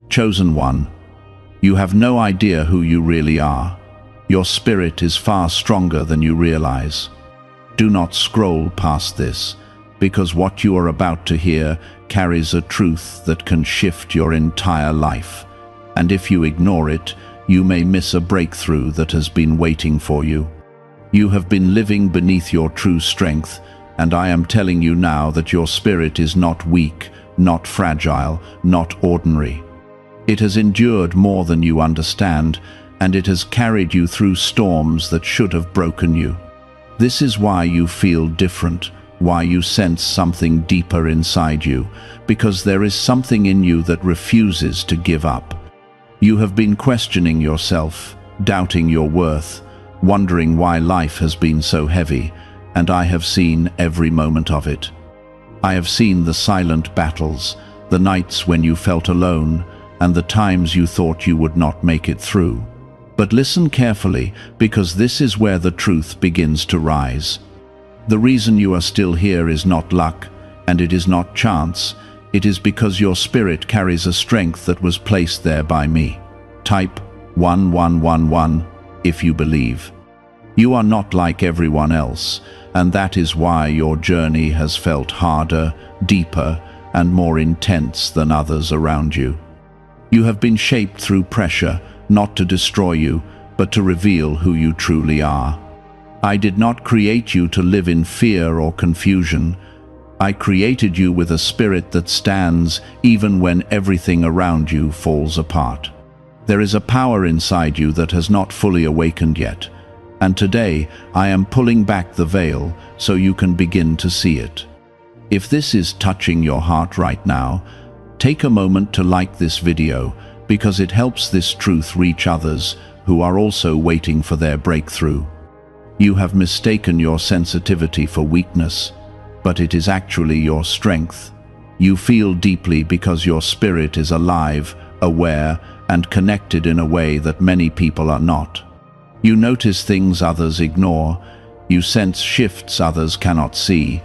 Chosen one, you have no idea who you really are. Your spirit is far stronger than you realize. Do not scroll past this, because what you are about to hear carries a truth that can shift your entire life. And if you ignore it, you may miss a breakthrough that has been waiting for you. You have been living beneath your true strength, and I am telling you now that your spirit is not weak, not fragile, not ordinary. It has endured more than you understand, and it has carried you through storms that should have broken you. This is why you feel different, why you sense something deeper inside you, because there is something in you that refuses to give up. You have been questioning yourself, doubting your worth, wondering why life has been so heavy, and I have seen every moment of it. I have seen the silent battles, the nights when you felt alone, and the times you thought you would not make it through. But listen carefully, because this is where the truth begins to rise. The reason you are still here is not luck, and it is not chance. It is because your spirit carries a strength that was placed there by me. Type 1111 if you believe. You are not like everyone else, and that is why your journey has felt harder, deeper, and more intense than others around you. You have been shaped through pressure, not to destroy you, but to reveal who you truly are. I did not create you to live in fear or confusion. I created you with a spirit that stands even when everything around you falls apart. There is a power inside you that has not fully awakened yet, and today I am pulling back the veil so you can begin to see it. If this is touching your heart right now, take a moment to like this video, because it helps this truth reach others who are also waiting for their breakthrough. You have mistaken your sensitivity for weakness, but it is actually your strength. You feel deeply because your spirit is alive, aware, and connected in a way that many people are not. You notice things others ignore, you sense shifts others cannot see,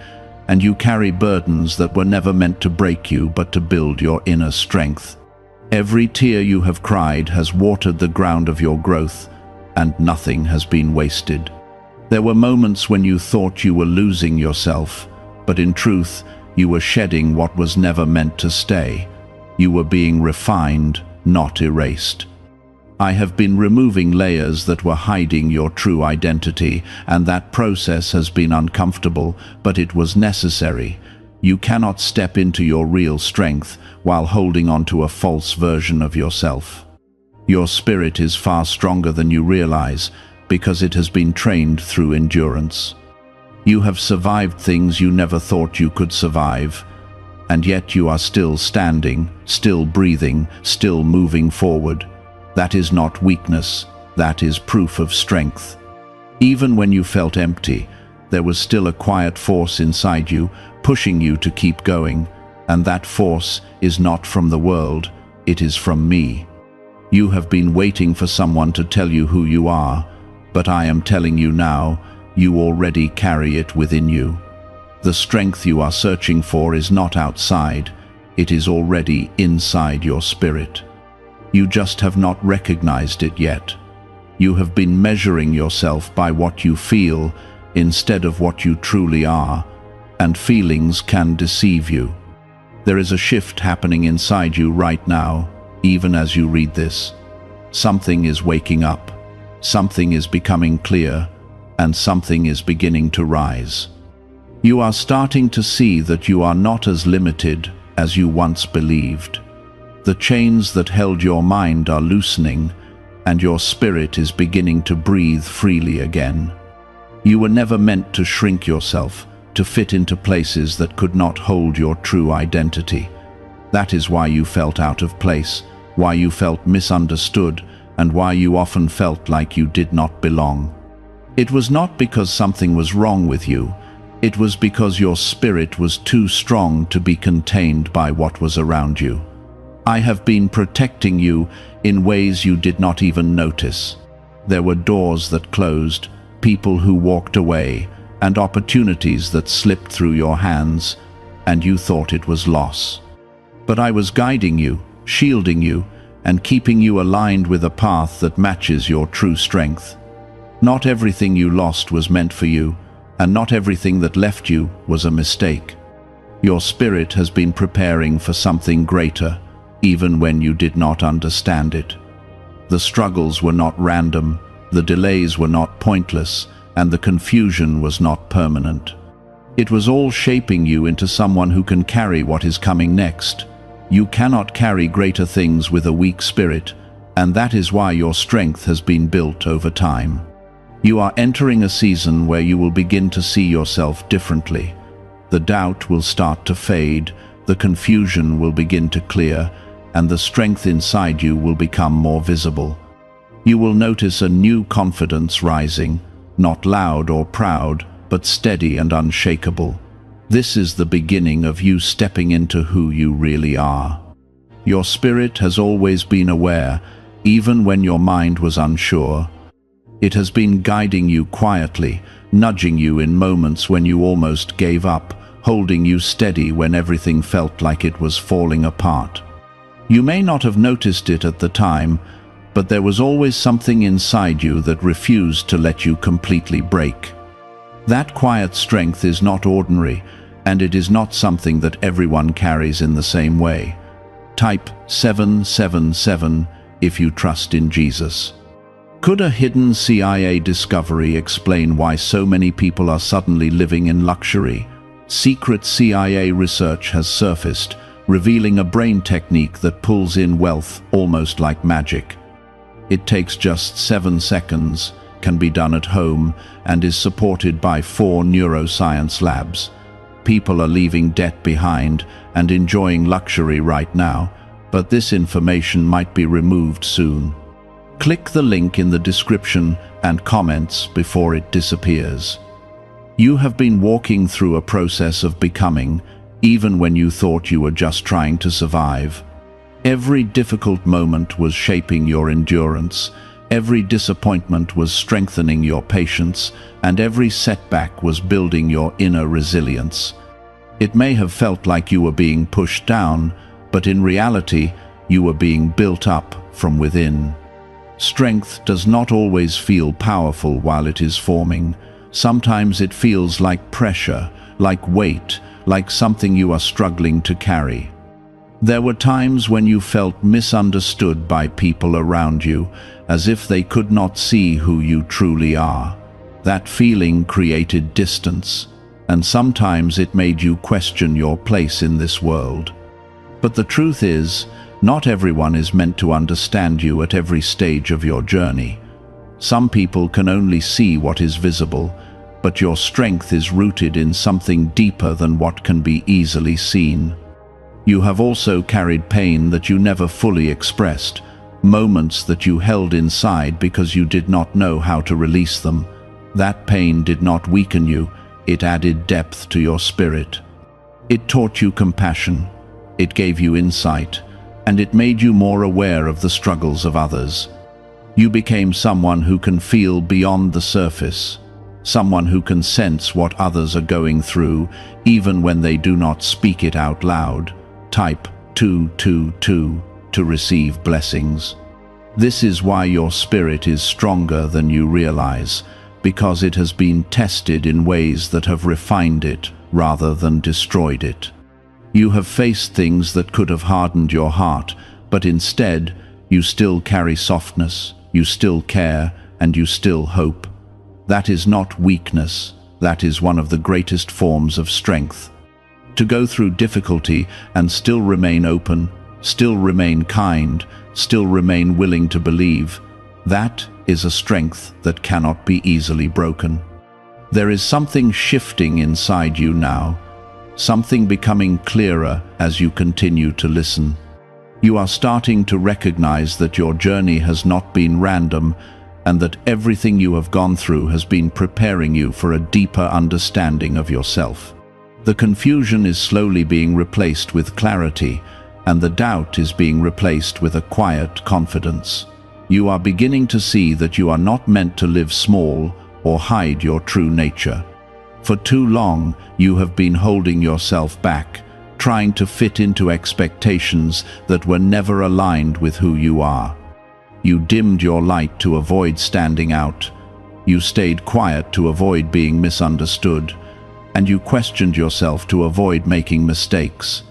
and you carry burdens that were never meant to break you but to build your inner strength. Every tear you have cried has watered the ground of your growth, and nothing has been wasted. There were moments when you thought you were losing yourself, but in truth, you were shedding what was never meant to stay. You were being refined, not erased. I have been removing layers that were hiding your true identity, and that process has been uncomfortable, but it was necessary. You cannot step into your real strength while holding on to a false version of yourself. Your spirit is far stronger than you realize, because it has been trained through endurance. You have survived things you never thought you could survive, and yet you are still standing, still breathing, still moving forward. That is not weakness, that is proof of strength. Even when you felt empty, there was still a quiet force inside you, pushing you to keep going, and that force is not from the world, it is from me. You have been waiting for someone to tell you who you are, but I am telling you now, you already carry it within you. The strength you are searching for is not outside, it is already inside your spirit. You just have not recognized it yet. You have been measuring yourself by what you feel instead of what you truly are, and feelings can deceive you. There is a shift happening inside you right now, even as you read this. Something is waking up, something is becoming clear, and something is beginning to rise. You are starting to see that you are not as limited as you once believed. The chains that held your mind are loosening, and your spirit is beginning to breathe freely again. You were never meant to shrink yourself, to fit into places that could not hold your true identity. That is why you felt out of place, why you felt misunderstood, and why you often felt like you did not belong. It was not because something was wrong with you, it was because your spirit was too strong to be contained by what was around you. I have been protecting you in ways you did not even notice. There were doors that closed, people who walked away, and opportunities that slipped through your hands, and you thought it was loss. But I was guiding you, shielding you and keeping you aligned with a path that matches your true strength. Not everything you lost was meant for you, and not everything that left you was a mistake. Your spirit has been preparing for something greater, even when you did not understand it. The struggles were not random, the delays were not pointless, and the confusion was not permanent. It was all shaping you into someone who can carry what is coming next. You cannot carry greater things with a weak spirit, and that is why your strength has been built over time. You are entering a season where you will begin to see yourself differently. The doubt will start to fade, the confusion will begin to clear, and the strength inside you will become more visible. You will notice a new confidence rising, not loud or proud, but steady and unshakable. This is the beginning of you stepping into who you really are. Your spirit has always been aware, even when your mind was unsure. It has been guiding you quietly, nudging you in moments when you almost gave up, holding you steady when everything felt like it was falling apart. You may not have noticed it at the time, but there was always something inside you that refused to let you completely break. That quiet strength is not ordinary, and it is not something that everyone carries in the same way. Type 777 if you trust in Jesus. Could a hidden CIA discovery explain why so many people are suddenly living in luxury? Secret CIA research has surfaced, revealing a brain technique that pulls in wealth almost like magic. It takes just 7 seconds, can be done at home, and is supported by 4 neuroscience labs. People are leaving debt behind and enjoying luxury right now, but this information might be removed soon. Click the link in the description and comments before it disappears. You have been walking through a process of becoming, even when you thought you were just trying to survive. Every difficult moment was shaping your endurance, every disappointment was strengthening your patience, and every setback was building your inner resilience. It may have felt like you were being pushed down, but in reality, you were being built up from within. Strength does not always feel powerful while it is forming. Sometimes it feels like pressure, like weight, like something you are struggling to carry. There were times when you felt misunderstood by people around you, as if they could not see who you truly are. That feeling created distance, and sometimes it made you question your place in this world. But the truth is, not everyone is meant to understand you at every stage of your journey. Some people can only see what is visible, but your strength is rooted in something deeper than what can be easily seen. You have also carried pain that you never fully expressed, moments that you held inside because you did not know how to release them. That pain did not weaken you, it added depth to your spirit. It taught you compassion, it gave you insight, and it made you more aware of the struggles of others. You became someone who can feel beyond the surface, someone who can sense what others are going through, even when they do not speak it out loud. Type 222 to receive blessings. This is why your spirit is stronger than you realize, because it has been tested in ways that have refined it rather than destroyed it. You have faced things that could have hardened your heart, but instead, you still carry softness, you still care, and you still hope. That is not weakness, that is one of the greatest forms of strength. To go through difficulty and still remain open, still remain kind, still remain willing to believe, that is a strength that cannot be easily broken. There is something shifting inside you now, something becoming clearer as you continue to listen. You are starting to recognize that your journey has not been random, and that everything you have gone through has been preparing you for a deeper understanding of yourself. The confusion is slowly being replaced with clarity, and the doubt is being replaced with a quiet confidence. You are beginning to see that you are not meant to live small or hide your true nature. For too long, you have been holding yourself back, trying to fit into expectations that were never aligned with who you are. You dimmed your light to avoid standing out. You stayed quiet to avoid being misunderstood, and you questioned yourself to avoid making mistakes.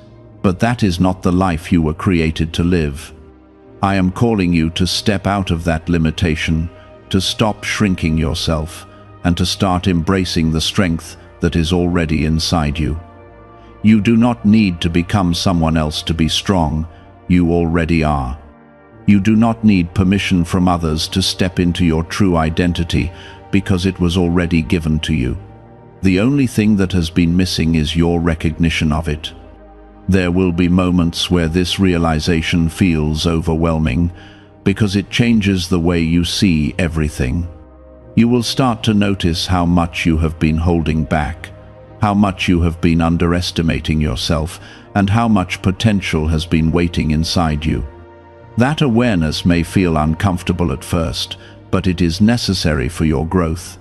But that is not the life you were created to live. I am calling you to step out of that limitation, to stop shrinking yourself, and to start embracing the strength that is already inside you. You do not need to become someone else to be strong. You already are. You do not need permission from others to step into your true identity, because it was already given to you. The only thing that has been missing is your recognition of it. There will be moments where this realization feels overwhelming, because it changes the way you see everything. You will start to notice how much you have been holding back, how much you have been underestimating yourself, and how much potential has been waiting inside you. That awareness may feel uncomfortable at first, but it is necessary for your growth.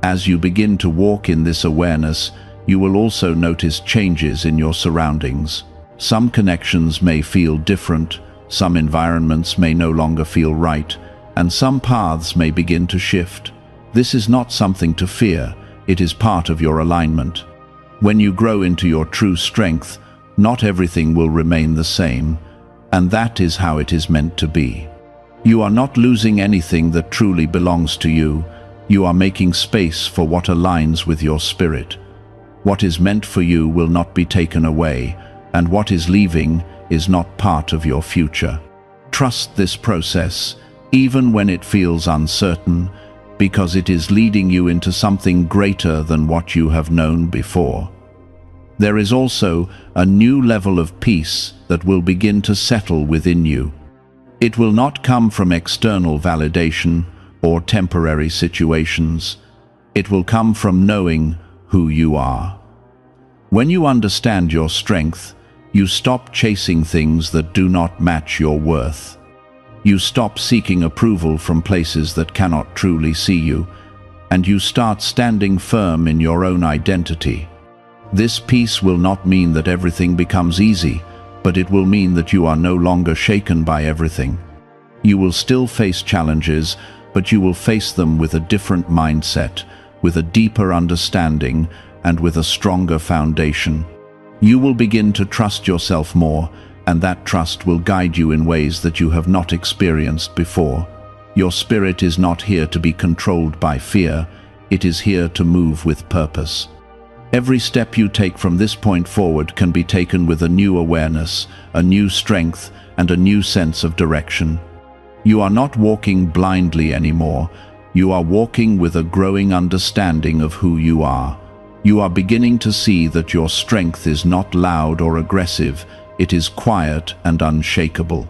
As you begin to walk in this awareness, you will also notice changes in your surroundings. Some connections may feel different, some environments may no longer feel right, and some paths may begin to shift. This is not something to fear, it is part of your alignment. When you grow into your true strength, not everything will remain the same, and that is how it is meant to be. You are not losing anything that truly belongs to you. You are making space for what aligns with your spirit. What is meant for you will not be taken away, and what is leaving is not part of your future. Trust this process, even when it feels uncertain, because it is leading you into something greater than what you have known before. There is also a new level of peace that will begin to settle within you. It will not come from external validation or temporary situations. It will come from knowing who you are. When you understand your strength, you stop chasing things that do not match your worth. You stop seeking approval from places that cannot truly see you, and you start standing firm in your own identity. This peace will not mean that everything becomes easy, but it will mean that you are no longer shaken by everything. You will still face challenges, but you will face them with a different mindset, with a deeper understanding, and with a stronger foundation. You will begin to trust yourself more, and that trust will guide you in ways that you have not experienced before. Your spirit is not here to be controlled by fear, it is here to move with purpose. Every step you take from this point forward can be taken with a new awareness, a new strength, and a new sense of direction. You are not walking blindly anymore. You are walking with a growing understanding of who you are. You are beginning to see that your strength is not loud or aggressive, it is quiet and unshakable.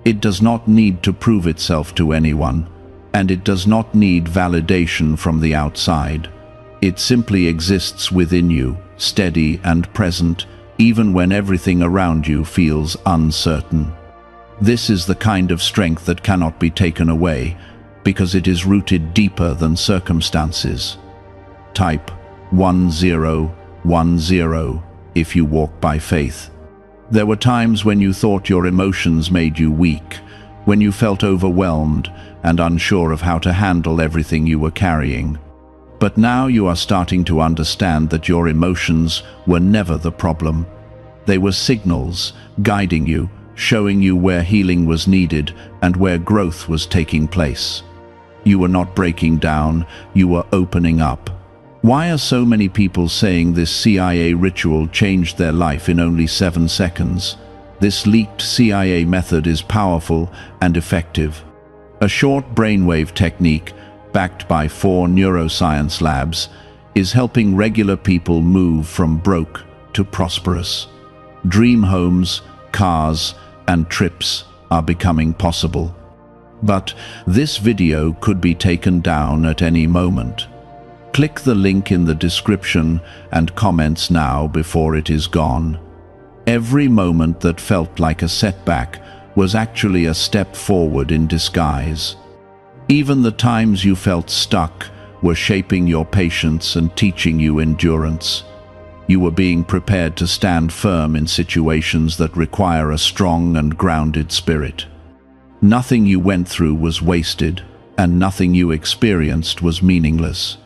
It does not need to prove itself to anyone, and it does not need validation from the outside. It simply exists within you, steady and present, even when everything around you feels uncertain. This is the kind of strength that cannot be taken away, because it is rooted deeper than circumstances. Type 1010 if you walk by faith. There were times when you thought your emotions made you weak, when you felt overwhelmed and unsure of how to handle everything you were carrying. But now you are starting to understand that your emotions were never the problem. They were signals guiding you, showing you where healing was needed and where growth was taking place. You were not breaking down, you were opening up. Why are so many people saying this CIA ritual changed their life in only 7 seconds? This leaked CIA method is powerful and effective. A short brainwave technique, backed by 4 neuroscience labs, is helping regular people move from broke to prosperous. Dream homes, cars, and trips are becoming possible. But this video could be taken down at any moment. Click the link in the description and comments now before it is gone. Every moment that felt like a setback was actually a step forward in disguise. Even the times you felt stuck were shaping your patience and teaching you endurance. You were being prepared to stand firm in situations that require a strong and grounded spirit. Nothing you went through was wasted, and nothing you experienced was meaningless.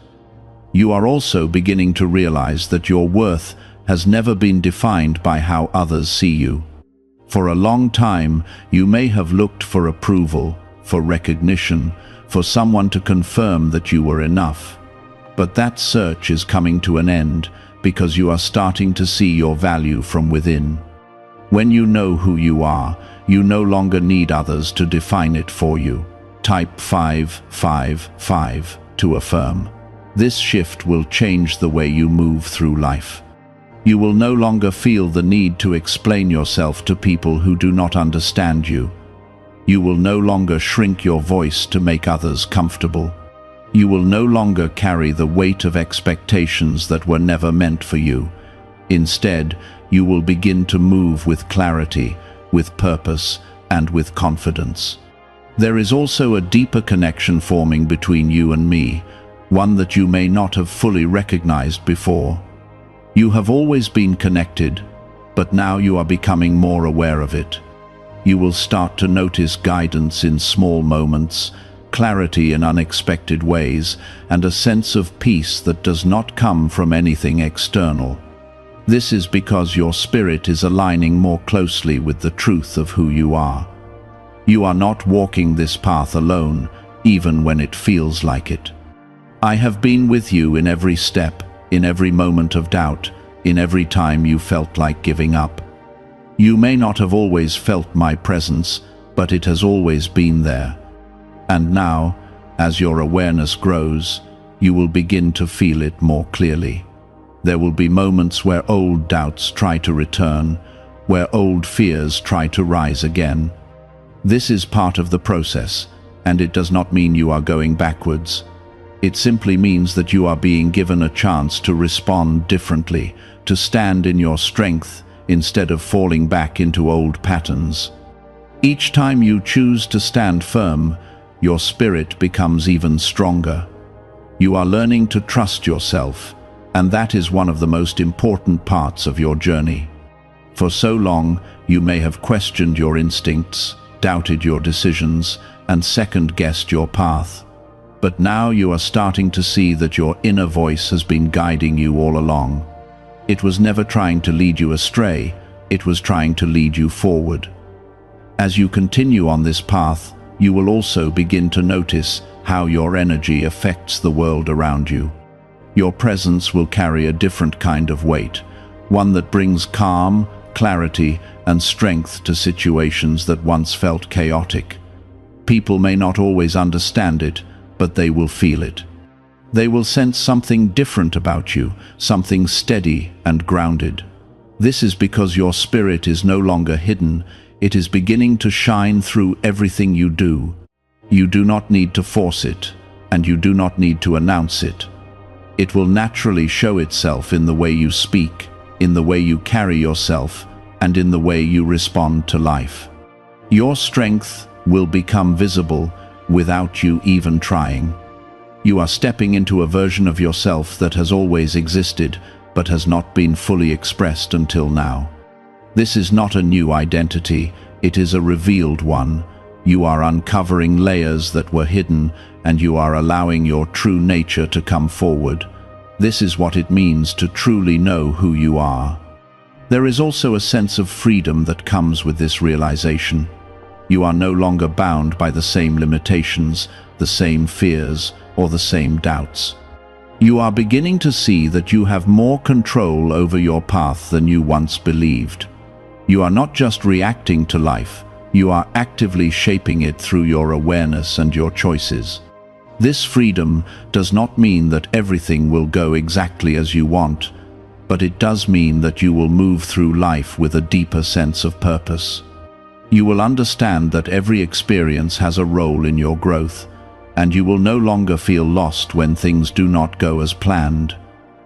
You are also beginning to realize that your worth has never been defined by how others see you. For a long time, you may have looked for approval, for recognition, for someone to confirm that you were enough. But that search is coming to an end because you are starting to see your value from within. When you know who you are, you no longer need others to define it for you. Type 555 to affirm. This shift will change the way you move through life. You will no longer feel the need to explain yourself to people who do not understand you. You will no longer shrink your voice to make others comfortable. You will no longer carry the weight of expectations that were never meant for you. Instead, you will begin to move with clarity, with purpose, and with confidence. There is also a deeper connection forming between you and me, one that you may not have fully recognized before. You have always been connected, but now you are becoming more aware of it. You will start to notice guidance in small moments, clarity in unexpected ways, and a sense of peace that does not come from anything external. This is because your spirit is aligning more closely with the truth of who you are. You are not walking this path alone, even when it feels like it. I have been with you in every step, in every moment of doubt, in every time you felt like giving up. You may not have always felt my presence, but it has always been there. And now, as your awareness grows, you will begin to feel it more clearly. There will be moments where old doubts try to return, where old fears try to rise again. This is part of the process, and it does not mean you are going backwards. It simply means that you are being given a chance to respond differently, to stand in your strength instead of falling back into old patterns. Each time you choose to stand firm, your spirit becomes even stronger. You are learning to trust yourself, and that is one of the most important parts of your journey. For so long, you may have questioned your instincts, doubted your decisions, and second-guessed your path. But now you are starting to see that your inner voice has been guiding you all along. It was never trying to lead you astray, it was trying to lead you forward. As you continue on this path, you will also begin to notice how your energy affects the world around you. Your presence will carry a different kind of weight, one that brings calm, clarity, and strength to situations that once felt chaotic. People may not always understand it, but they will feel it. They will sense something different about you, something steady and grounded. This is because your spirit is no longer hidden, it is beginning to shine through everything you do. You do not need to force it, and you do not need to announce it. It will naturally show itself in the way you speak, in the way you carry yourself, and in the way you respond to life. Your strength will become visible without you even trying. You are stepping into a version of yourself that has always existed, but has not been fully expressed until now. This is not a new identity, it is a revealed one. You are uncovering layers that were hidden, and you are allowing your true nature to come forward. This is what it means to truly know who you are. There is also a sense of freedom that comes with this realization. You are no longer bound by the same limitations, the same fears, or the same doubts. You are beginning to see that you have more control over your path than you once believed. You are not just reacting to life, you are actively shaping it through your awareness and your choices. This freedom does not mean that everything will go exactly as you want, but it does mean that you will move through life with a deeper sense of purpose. You will understand that every experience has a role in your growth, and you will no longer feel lost when things do not go as planned.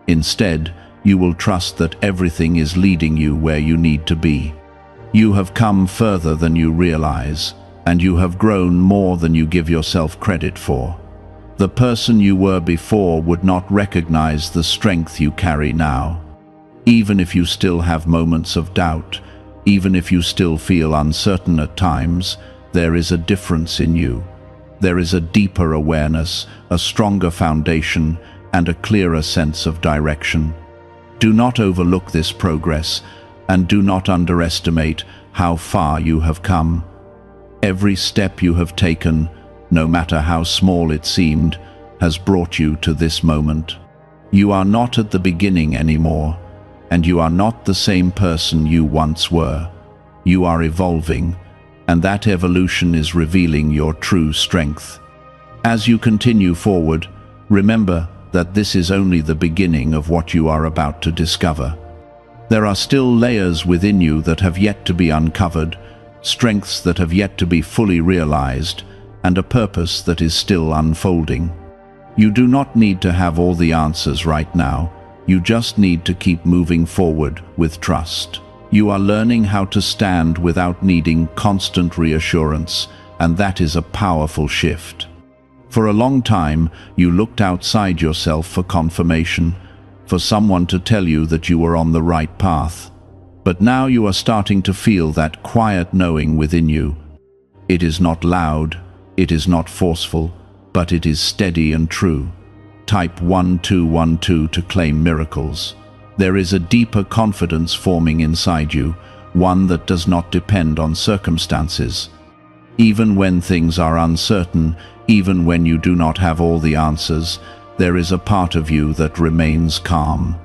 Instead, you will trust that everything is leading you where you need to be. You have come further than you realize, and you have grown more than you give yourself credit for. The person you were before would not recognize the strength you carry now. Even if you still have moments of doubt, even if you still feel uncertain at times, there is a difference in you. There is a deeper awareness, a stronger foundation, and a clearer sense of direction. Do not overlook this progress, and do not underestimate how far you have come. Every step you have taken, no matter how small it seemed, has brought you to this moment. You are not at the beginning anymore, and you are not the same person you once were. You are evolving, and that evolution is revealing your true strength. As you continue forward, remember that this is only the beginning of what you are about to discover. There are still layers within you that have yet to be uncovered, strengths that have yet to be fully realized, and a purpose that is still unfolding. You do not need to have all the answers right now. You just need to keep moving forward with trust. You are learning how to stand without needing constant reassurance, and that is a powerful shift. For a long time, you looked outside yourself for confirmation, for someone to tell you that you were on the right path. But now you are starting to feel that quiet knowing within you. It is not loud, it is not forceful, but it is steady and true. Type 1212 to claim miracles. There is a deeper confidence forming inside you, one that does not depend on circumstances. Even when things are uncertain, even when you do not have all the answers, there is a part of you that remains calm.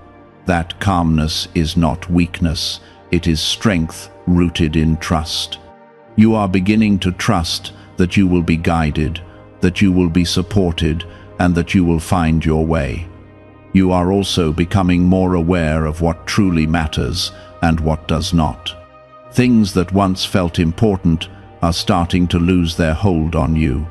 That calmness is not weakness, it is strength rooted in trust. You are beginning to trust that you will be guided, that you will be supported, and that you will find your way. You are also becoming more aware of what truly matters and what does not. Things that once felt important are starting to lose their hold on you.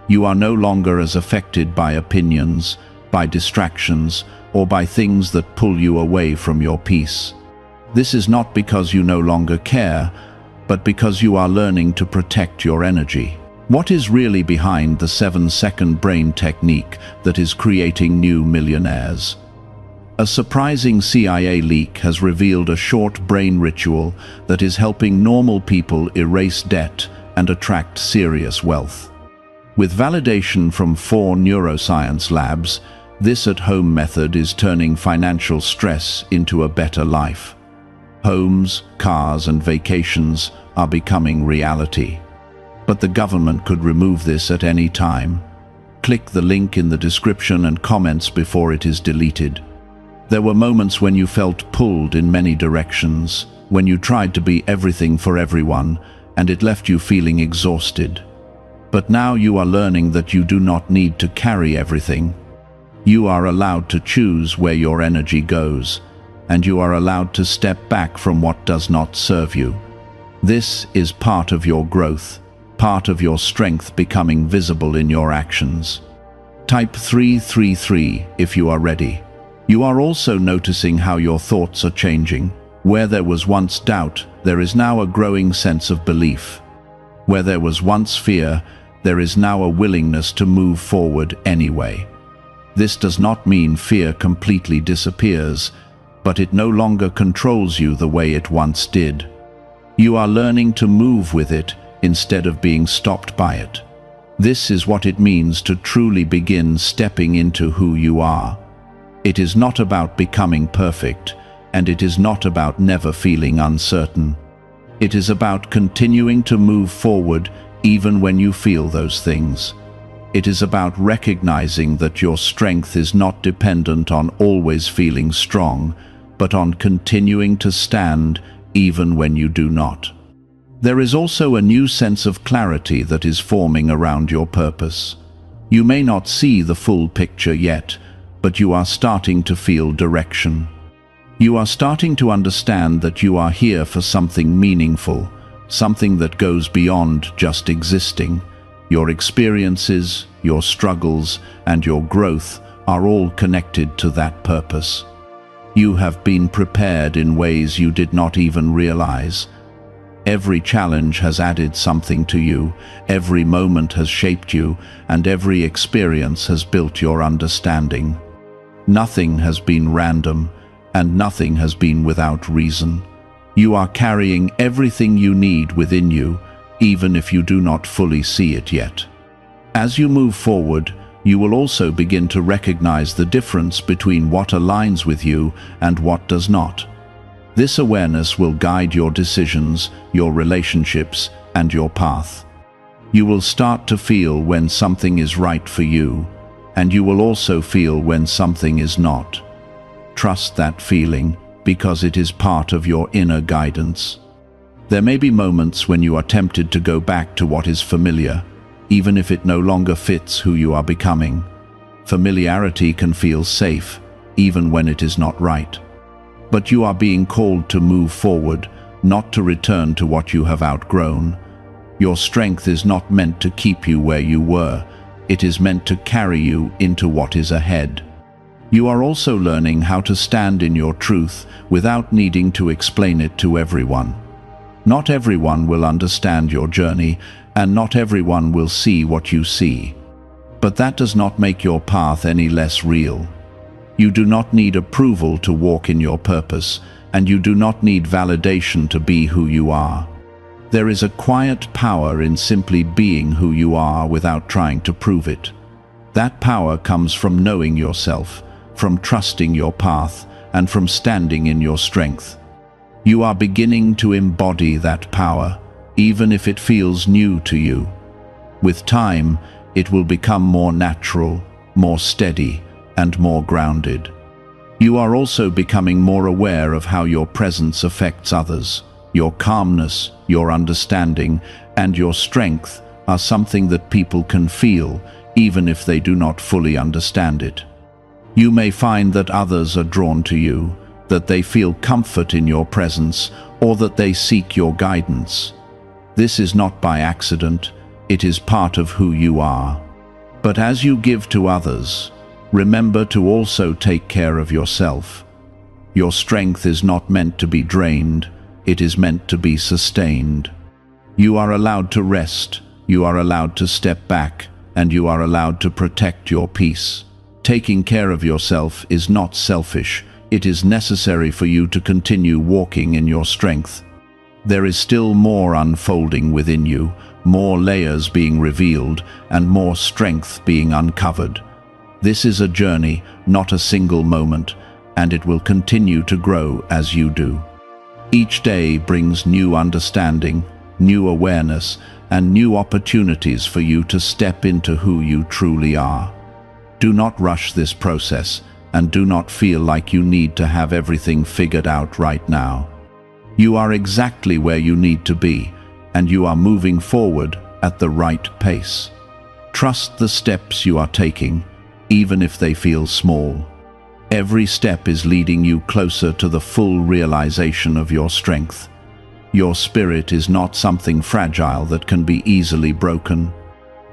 You are no longer as affected by opinions, by distractions, or by things that pull you away from your peace. This is not because you no longer care, but because you are learning to protect your energy. What is really behind the 7-second brain technique that is creating new millionaires? A surprising CIA leak has revealed a short brain ritual that is helping normal people erase debt and attract serious wealth. With validation from 4 neuroscience labs, this at-home method is turning financial stress into a better life. Homes, cars, and vacations are becoming reality. But the government could remove this at any time. Click the link in the description and comments before it is deleted. There were moments when you felt pulled in many directions, when you tried to be everything for everyone, and it left you feeling exhausted. But now you are learning that you do not need to carry everything. You are allowed to choose where your energy goes, and you are allowed to step back from what does not serve you. This is part of your growth, part of your strength becoming visible in your actions. Type 333 if you are ready. You are also noticing how your thoughts are changing. Where there was once doubt, there is now a growing sense of belief. Where there was once fear, there is now a willingness to move forward anyway. This does not mean fear completely disappears, but it no longer controls you the way it once did. You are learning to move with it instead of being stopped by it. This is what it means to truly begin stepping into who you are. It is not about becoming perfect, and it is not about never feeling uncertain. It is about continuing to move forward even when you feel those things. It is about recognizing that your strength is not dependent on always feeling strong, but on continuing to stand even when you do not. There is also a new sense of clarity that is forming around your purpose. You may not see the full picture yet, but you are starting to feel direction. You are starting to understand that you are here for something meaningful, something that goes beyond just existing. Your experiences, your struggles, and your growth are all connected to that purpose. You have been prepared in ways you did not even realize. Every challenge has added something to you, every moment has shaped you, and every experience has built your understanding. Nothing has been random. and nothing has been without reason. You are carrying everything you need within you, even if you do not fully see it yet. As you move forward, you will also begin to recognize the difference between what aligns with you and what does not. This awareness will guide your decisions, your relationships, and your path. You will start to feel when something is right for you, and you will also feel when something is not. Trust that feeling, because it is part of your inner guidance. There may be moments when you are tempted to go back to what is familiar, even if it no longer fits who you are becoming. Familiarity can feel safe, even when it is not right. But you are being called to move forward, not to return to what you have outgrown. Your strength is not meant to keep you where you were. It is meant to carry you into what is ahead. You are also learning how to stand in your truth without needing to explain it to everyone. Not everyone will understand your journey, and not everyone will see what you see. But that does not make your path any less real. You do not need approval to walk in your purpose, and you do not need validation to be who you are. There is a quiet power in simply being who you are without trying to prove it. That power comes from knowing yourself, from trusting your path, and from standing in your strength. You are beginning to embody that power, even if it feels new to you. With time, it will become more natural, more steady, and more grounded. You are also becoming more aware of how your presence affects others. Your calmness, your understanding, and your strength are something that people can feel, even if they do not fully understand it. You may find that others are drawn to you, that they feel comfort in your presence, or that they seek your guidance. This is not by accident, it is part of who you are. But as you give to others, remember to also take care of yourself. Your strength is not meant to be drained, it is meant to be sustained. You are allowed to rest, you are allowed to step back, and you are allowed to protect your peace. Taking care of yourself is not selfish, it is necessary for you to continue walking in your strength. There is still more unfolding within you, more layers being revealed, and more strength being uncovered. This is a journey, not a single moment, and it will continue to grow as you do. Each day brings new understanding, new awareness, and new opportunities for you to step into who you truly are. Do not rush this process, and do not feel like you need to have everything figured out right now. You are exactly where you need to be, and you are moving forward at the right pace. Trust the steps you are taking, even if they feel small. Every step is leading you closer to the full realization of your strength. Your spirit is not something fragile that can be easily broken.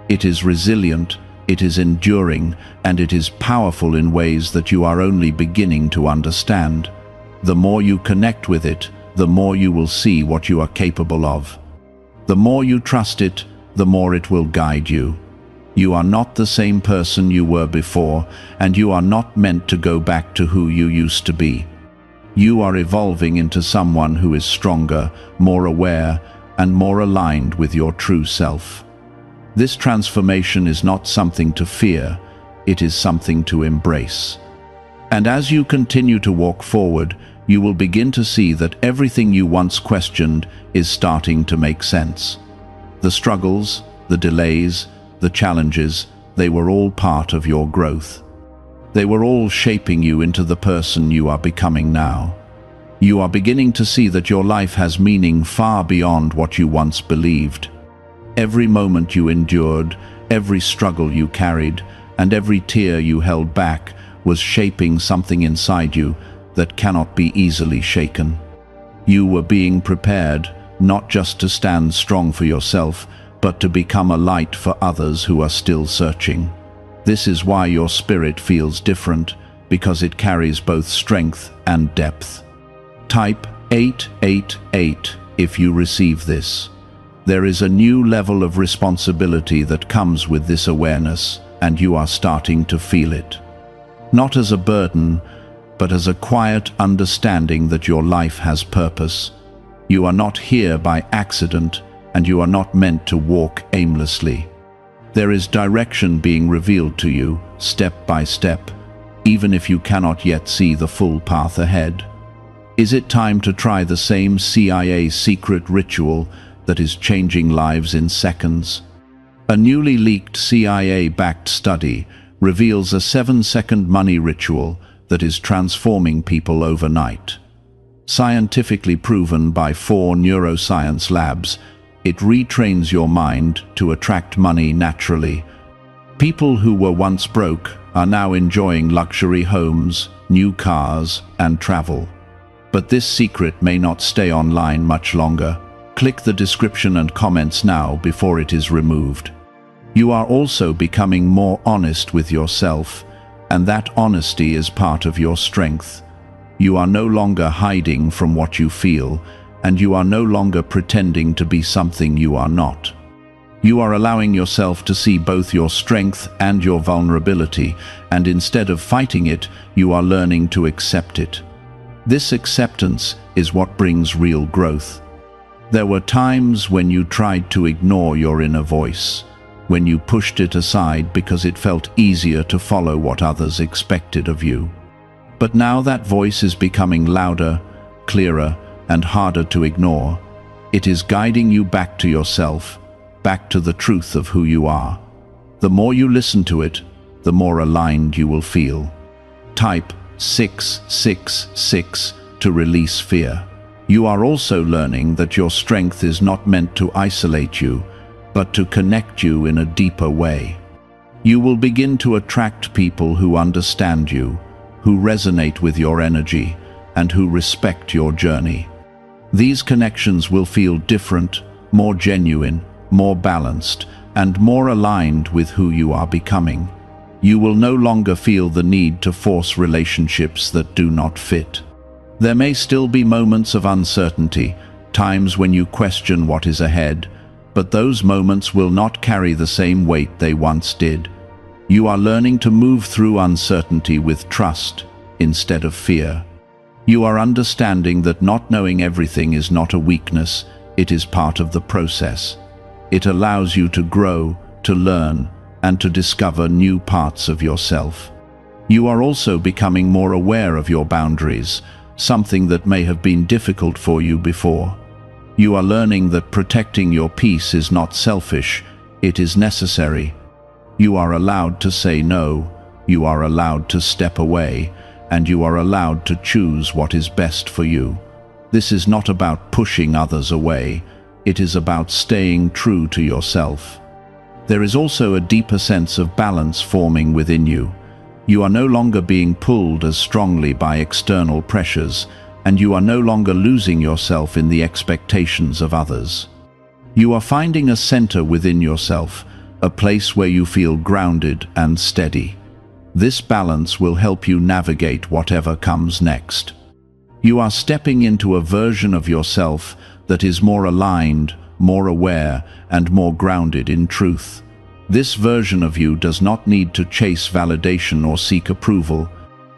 It is resilient, it is enduring, and it is powerful in ways that you are only beginning to understand. The more you connect with it, the more you will see what you are capable of. The more you trust it, the more it will guide you. You are not the same person you were before, and you are not meant to go back to who you used to be. You are evolving into someone who is stronger, more aware, and more aligned with your true self. This transformation is not something to fear, it is something to embrace. And as you continue to walk forward, you will begin to see that everything you once questioned is starting to make sense. The struggles, the delays, the challenges, they were all part of your growth. They were all shaping you into the person you are becoming now. You are beginning to see that your life has meaning far beyond what you once believed. Every moment you endured, every struggle you carried, and every tear you held back was shaping something inside you that cannot be easily shaken. You were being prepared, not just to stand strong for yourself, but to become a light for others who are still searching. This is why your spirit feels different, because it carries both strength and depth. Type 888 if you receive this. There is a new level of responsibility that comes with this awareness, and you are starting to feel it. Not as a burden, but as a quiet understanding that your life has purpose. You are not here by accident, and you are not meant to walk aimlessly. There is direction being revealed to you, step by step, even if you cannot yet see the full path ahead. Is it time to try the same CIA secret ritual that is changing lives in seconds? A newly leaked CIA-backed study reveals a 7-second money ritual that is transforming people overnight. Scientifically proven by 4 neuroscience labs, it retrains your mind to attract money naturally. People who were once broke are now enjoying luxury homes, new cars, and travel. But this secret may not stay online much longer. Click the description and comments now before it is removed. You are also becoming more honest with yourself, and that honesty is part of your strength. You are no longer hiding from what you feel, and you are no longer pretending to be something you are not. You are allowing yourself to see both your strength and your vulnerability, and instead of fighting it, you are learning to accept it. This acceptance is what brings real growth. There were times when you tried to ignore your inner voice, when you pushed it aside because it felt easier to follow what others expected of you. But now that voice is becoming louder, clearer, and harder to ignore. It is guiding you back to yourself, back to the truth of who you are. The more you listen to it, the more aligned you will feel. Type 666 to release fear. You are also learning that your strength is not meant to isolate you, but to connect you in a deeper way. You will begin to attract people who understand you, who resonate with your energy, and who respect your journey. These connections will feel different, more genuine, more balanced, and more aligned with who you are becoming. You will no longer feel the need to force relationships that do not fit. There may still be moments of uncertainty, times when you question what is ahead, but those moments will not carry the same weight they once did. You are learning to move through uncertainty with trust instead of fear. You are understanding that not knowing everything is not a weakness, it is part of the process. It allows you to grow, to learn, and to discover new parts of yourself. You are also becoming more aware of your boundaries, something that may have been difficult for you before. You are learning that protecting your peace is not selfish, it is necessary. You are allowed to say no, you are allowed to step away, and you are allowed to choose what is best for you. This is not about pushing others away, it is about staying true to yourself. There is also a deeper sense of balance forming within you. You are no longer being pulled as strongly by external pressures, and you are no longer losing yourself in the expectations of others. You are finding a center within yourself, a place where you feel grounded and steady. This balance will help you navigate whatever comes next. You are stepping into a version of yourself that is more aligned, more aware, and more grounded in truth. This version of you does not need to chase validation or seek approval.